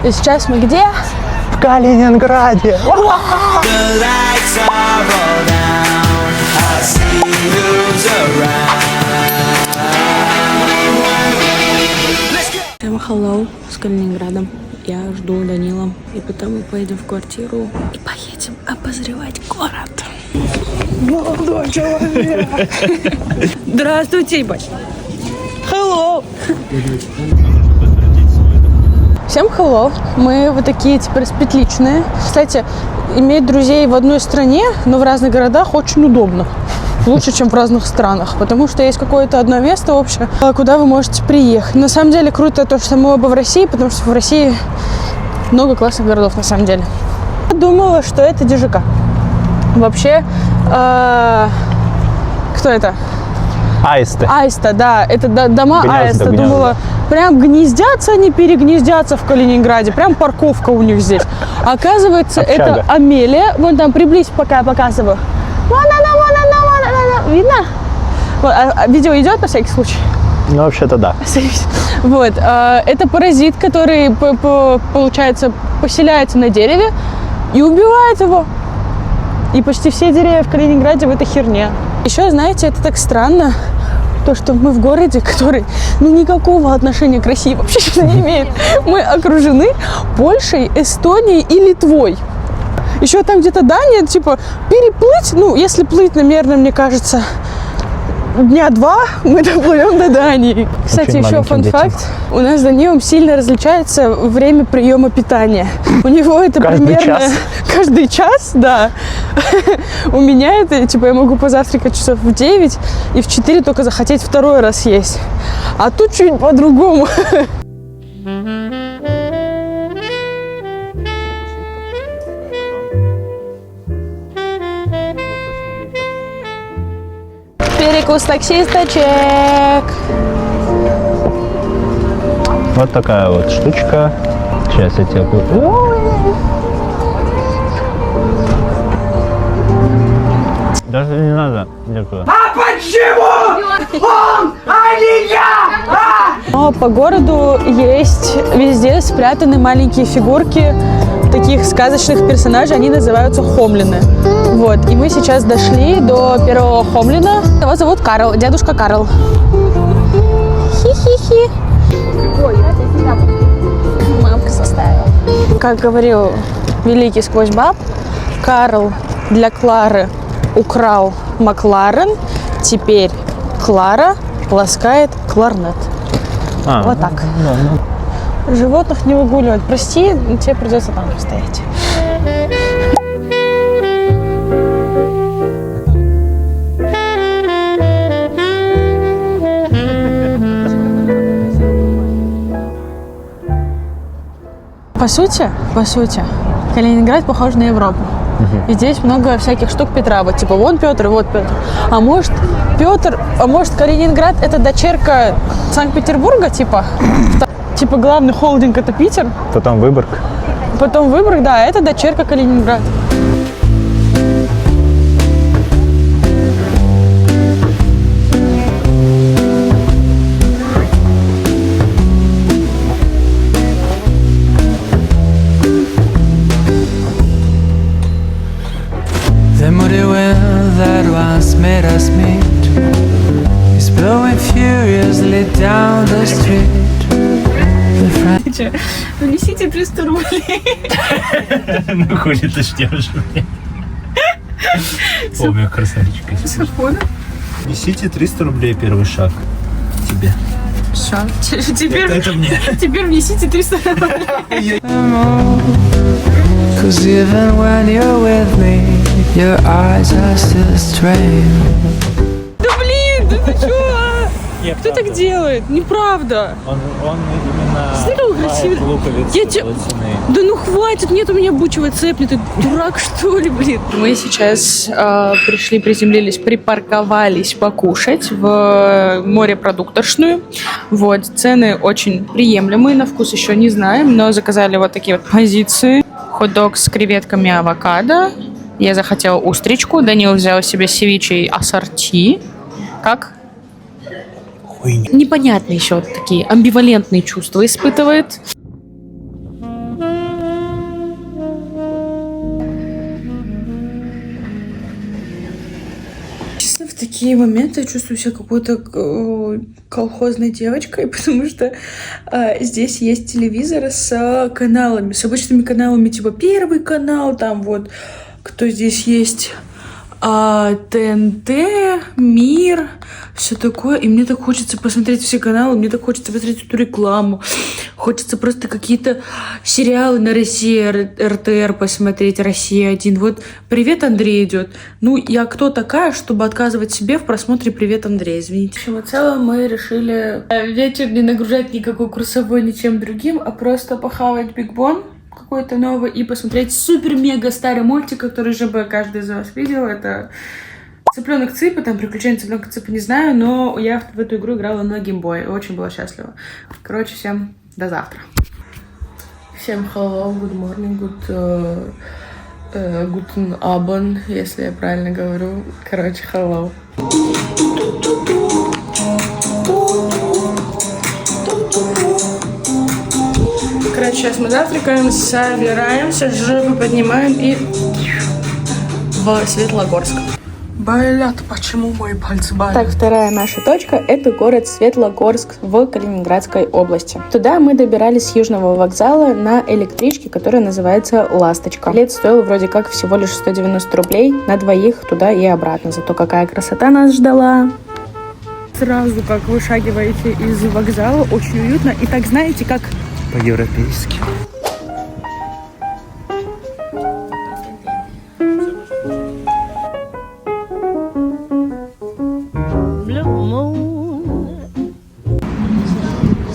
И сейчас мы где? В Калининграде. Всем hello с Калининградом. Я жду Данила. И потом мы поедем в квартиру и поедем обозревать город. Молодой человек. Здравствуйте, ебать. Hello. Всем hello. Мы вот такие теперь спетличные. Кстати, иметь друзей в одной стране, но в разных городах очень удобно. Лучше, чем в разных странах, потому что есть какое-то одно место общее, куда вы можете приехать. На самом деле круто то, что мы оба в России, потому что в России много классных городов на самом деле. Я думала, что это ДЖК. Вообще, кто это? Аисты. Аиста, да, это дома Гнезда, Аиста. гнезда. Думала, прям гнездятся они, перегнездятся в Калининграде, прям парковка у них здесь. Оказывается, Общага. это Амелия. Вон там, приблизь, пока я показываю. Вон она. Видно? Вот, видео идет на всякий случай? Ну, вообще-то да. Вот, это паразит, который, получается, поселяется на дереве и убивает его. И почти все деревья в Калининграде в этой херне. Еще, знаете, это так странно, то, что мы в городе, который, никакого отношения к России вообще не имеет. Мы окружены Польшей, Эстонией и Литвой. Еще там где-то Дания, типа, переплыть, если плыть, наверное, мне кажется, дня 2 мы доплывем до Дании. Кстати, Очень еще фан-факт, у нас с Данилом сильно различается время приема питания. У него это примерно каждый час, да. У меня это, типа, я могу позавтракать часов в 9 и в 4 только захотеть второй раз есть. А тут чуть по-другому. Перекус таксисточек. Вот такая вот штучка. Сейчас я тебе куплю. Даже не надо. Дякую. А почему он, а не я? Но по городу есть везде спрятаны маленькие фигурки таких сказочных персонажей, они называются хомлины. Вот, и мы сейчас дошли до первого хомлина. Его зовут Карл, дедушка Карл. Хи-хи-хи. Мамка составила. Как говорил великий сквозь баб, Карл для Клары украл Макларен, теперь Клара ласкает кларнет. Вот так. Животных не выгуливать. Прости, тебе придется там постоять. По сути, Калининград похож на Европу. И здесь много всяких штук Петра. Вот типа вон Петр, вот Петр. А может Калининград это дочерка Санкт-Петербурга, типа? Типа главный холдинг это Питер. Потом Выборг. Потом Выборг, да, это дочерка Калининград. The muddy wind that once made us meet is blowing furiously down the street. Несите 300 рублей. Ну хули ты ждешь меня? О, моя красавичка. Несите 300 рублей первый шаг тебе. Что? Теперь, Это мне. теперь внесите 300 рублей. Cause even when you're with me, your eyes are still strange. Да блин, да ты чё? Кто так делает? Неправда. Он именно Смотри, как красиво. луковицы. Да ну хватит, нет у меня бучевой цепли, ты дурак что ли, блин? Мы сейчас пришли, приземлились, припарковались покушать в морепродукторшную. Вот, цены очень приемлемые, на вкус еще не знаем, но заказали вот такие вот позиции. Хот-дог с креветками авокадо. Я захотела устричку, Данил взял себе севиче ассорти. Как? Непонятные еще вот такие амбивалентные чувства испытывает. такие моменты я чувствую себя какой-то колхозной девочкой, потому что здесь есть телевизор с каналами, с обычными каналами, типа Первый канал, там вот, кто здесь есть, ТНТ, Мир, все такое. И мне так хочется посмотреть все каналы, мне так хочется посмотреть эту рекламу. Хочется просто какие-то сериалы на России, РТР посмотреть, Россия-1. Вот «Привет, Андрей» идет. Ну, я кто такая, чтобы отказывать себе в просмотре «Привет, Андрей», извините. В общем, в целом мы решили вечер не нагружать никакой курсовой ничем другим, а просто похавать Биг Бон какой-то новый и посмотреть супер-мега старый мультик, который же бы каждый из вас видел. Это «Цыпленок Цыпа», там «Приключения цыпленка Цыпа», не знаю, но я в эту игру играла на геймбой, очень была счастлива. Короче, всем до завтра. Всем hello, good morning, guten Abend, если я правильно говорю. Короче, hello. Короче, сейчас мы завтракаем, собираемся, жопу поднимаем и в Светлогорск. Блядь, почему мои пальцы болят? Так, вторая наша точка – это город Светлогорск в Калининградской области. Туда мы добирались с Южного вокзала на электричке, которая называется «Ласточка». Билет стоил вроде как всего лишь 190 рублей на двоих туда и обратно. Зато какая красота нас ждала. Сразу как вышагиваете из вокзала, очень уютно. И так, знаете, как По-европейски.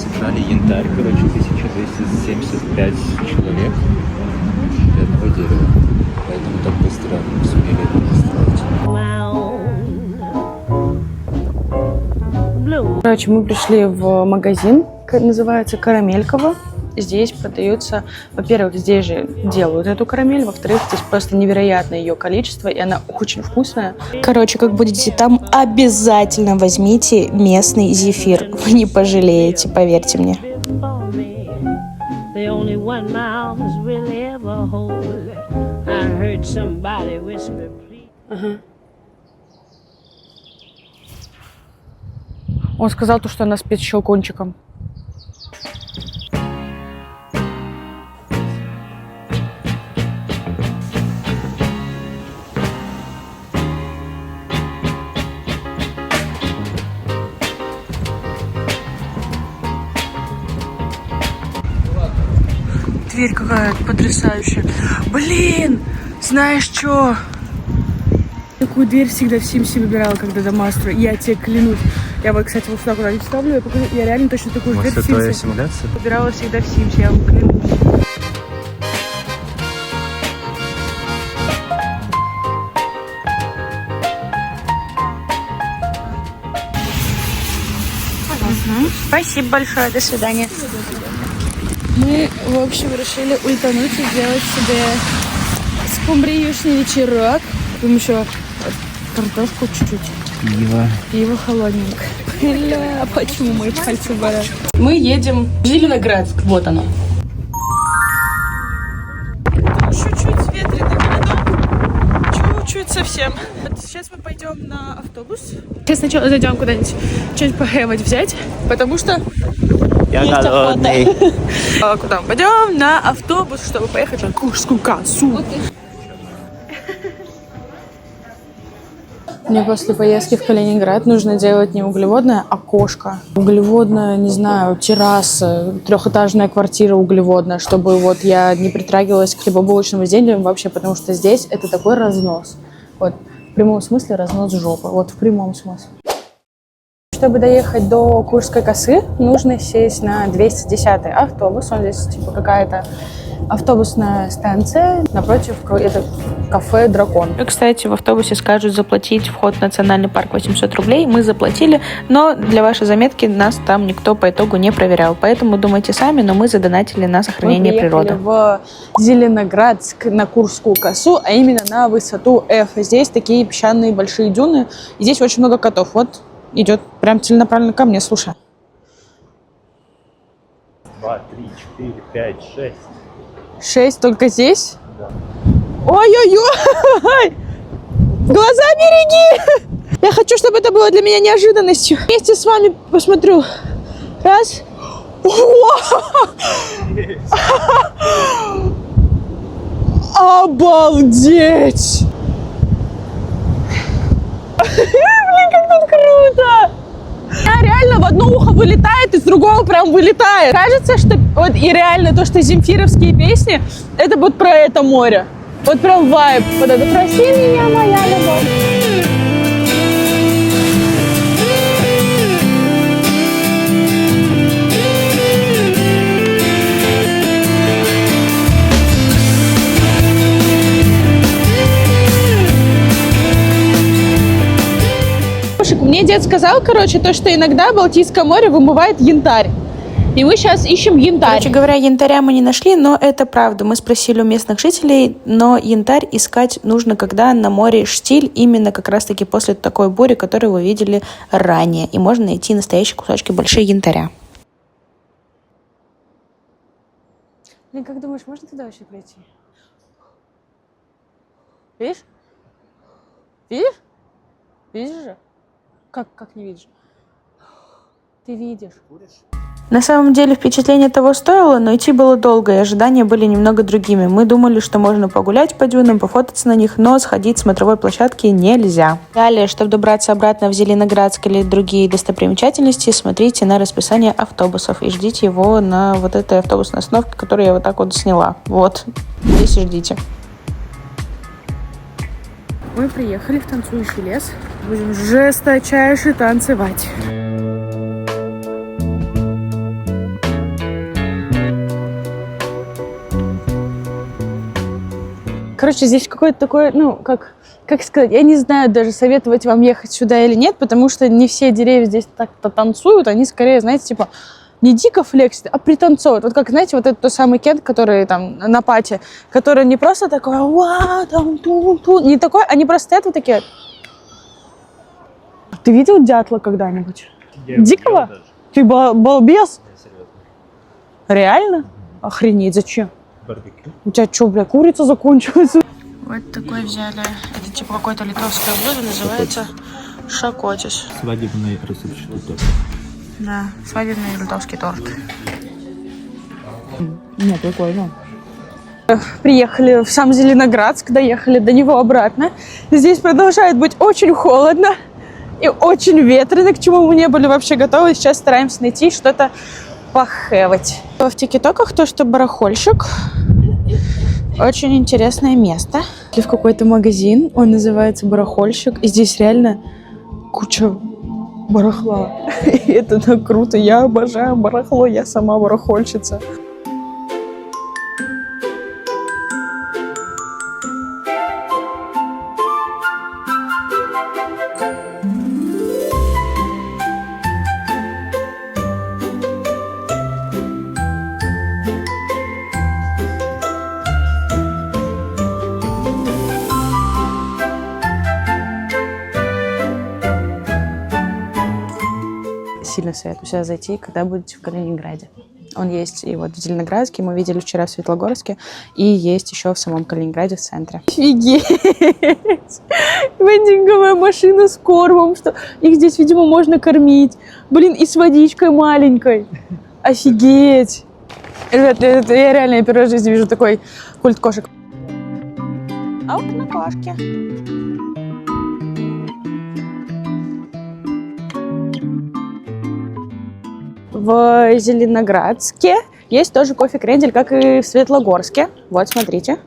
Собрали янтарь, короче, 1275 человек для одного дерева. Поэтому так быстро сумели это построить. Короче, мы пришли в магазин, называется Карамелькова. Здесь продаются, во-первых, здесь же делают эту карамель, во-вторых, здесь просто невероятное ее количество, и она очень вкусная. Короче, как будете там, обязательно возьмите местный зефир. Вы не пожалеете, поверьте мне. Ага. Он сказал то, что она спит щелкунчиком. Дверь какая-то потрясающая. Блин, знаешь что? Такую дверь всегда в Симсе выбирала, когда дома строила. Я тебе клянусь. Я вот, кстати, вот сюда куда-нибудь ставлю, я реально точно такую дверь в Симсе симуляция? выбирала всегда в Симсе, я вам клянусь. Спасибо большое, до свидания. Мы, в общем, решили ультануть и сделать себе скумбриюшный вечерок. Потом еще картошку чуть-чуть. Пиво холодненькое. Бля, почему мои пальцы болят? Мы едем в Зеленоградск, вот оно. Чуть-чуть ветрено городом. Чуть-чуть совсем. Вот сейчас мы пойдем на автобус. Сейчас сначала зайдем куда-нибудь что-нибудь похавать взять, потому что Я голодный. Куда мы пойдем? На автобус, чтобы поехать на Курскую косу. Мне после поездки в Калининград нужно делать не углеводное окошко. Углеводная, не знаю, терраса, трехэтажная квартира углеводная, чтобы вот я не притрагивалась к хлебобулочным изделиям вообще, потому что здесь это такой разнос. Вот в прямом смысле разнос жопы. Вот в прямом смысле. Чтобы доехать до Курской косы, нужно сесть на 210-й автобус. Он здесь типа какая-то автобусная станция. Напротив это кафе «Дракон». И, кстати, в автобусе скажут заплатить вход в национальный парк 800 рублей. Мы заплатили, но для вашей заметки нас там никто по итогу не проверял. Поэтому думайте сами, но мы задонатили на сохранение природы. Мы приехали в Зеленоградск на Курскую косу, а именно на высоту F. Здесь такие песчаные большие дюны. И здесь очень много котов. Вот идет прям целенаправленно ко мне, слушай. 2, 3, 4, 5, 6. 6 только здесь? Да. Ой-ой-ой! Глаза береги! Я хочу, чтобы это было для меня неожиданностью. Вместе с вами посмотрю. Раз. Обалдеть! Блин, как тут круто! Реально в одно ухо вылетает, из другого прям вылетает. Кажется, что вот и реально то, что земфировские песни, это вот про это море. Вот прям вайб. Вот это «Прости меня, моя любовь». Мне дед сказал, короче, то, что иногда Балтийское море вымывает янтарь. И мы сейчас ищем янтарь. Короче говоря, янтаря мы не нашли, но это правда. Мы спросили у местных жителей, но янтарь искать нужно, когда на море штиль, именно как раз-таки после такой бури, которую вы видели ранее. И можно найти настоящие кусочки большие янтаря. Блин, как думаешь, можно туда вообще пройти? Видишь? Видишь? Видишь же? Как не видишь? Ты видишь. На самом деле впечатление того стоило, но идти было долго, и ожидания были немного другими. Мы думали, что можно погулять по дюнам, пофотаться на них, но сходить с смотровой площадки нельзя. Далее, чтобы добраться обратно в Зеленоградск или другие достопримечательности, смотрите на расписание автобусов и ждите его на вот этой автобусной остановке, которую я вот так вот сняла. Вот, здесь и ждите. Мы приехали в танцующий лес. Будем жесточайше танцевать. Короче, здесь какое-то такое, ну, как сказать, я не знаю даже, советовать вам ехать сюда или нет, потому что не все деревья здесь так-то танцуют, они скорее, знаете, типа, не дико флексит, а пританцовывают. Вот как, знаете, вот этот тот самый Кент, который там на пати, который не просто такой, вау, там, ту-ту, не такой, они просто стоят вот такие. Ты видел дятла когда-нибудь? Дикого? Ты балбес? Реально? Охренеть, зачем? Барбекю. У тебя что, бля, курица закончилась? Вот такой взяли. Это типа какое-то литовское блюдо, называется шакотис. Свадебный рассыпчатый торт. Да, свадебный литовский торт. Нет, прикольно. Приехали в сам Зеленоградск, доехали до него обратно. Здесь продолжает быть очень холодно и очень ветрено, к чему мы не были вообще готовы. Сейчас стараемся найти что-то похавать. В тикитоках то, что барахольщик. Очень интересное место. В какой-то магазин, он называется барахольщик. И здесь реально куча барахла. И это так круто. Я обожаю барахло, я сама барахольщица. Сильно советую сюда зайти, когда будете в Калининграде. Он есть и вот в Зеленоградске, мы видели вчера в Светлогорске, и есть еще в самом Калининграде в центре. Офигеть! Вендинговая машина с кормом, что их здесь, видимо, можно кормить. Блин, и с водичкой маленькой. Офигеть! Ребят, я реально первый раз в жизни вижу такой культ кошек. А вот на кошке. В Зеленоградске есть тоже кофе-крендель, как и в Светлогорске. Вот, смотрите.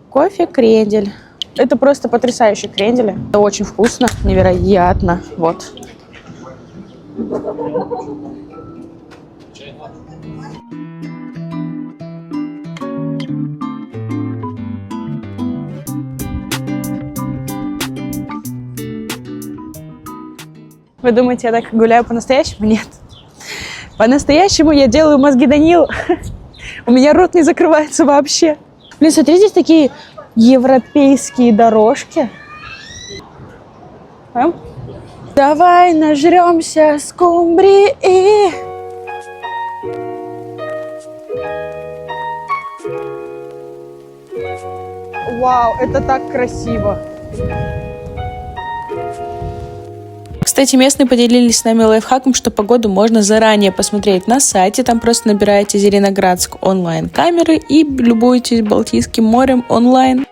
Кофе-крендель. Это просто потрясающий крендель. Это очень вкусно, невероятно. Вот. Вы думаете, я так гуляю по-настоящему? Нет. По-настоящему я делаю мозги Данил. У меня рот не закрывается вообще. Блин, смотри, здесь такие европейские дорожки. Давай нажремся скумбрии. Вау, это так красиво. Кстати, местные поделились с нами лайфхаком, что погоду можно заранее посмотреть на сайте. Там просто набираете Зеленоградск онлайн-камеры и любуетесь Балтийским морем онлайн.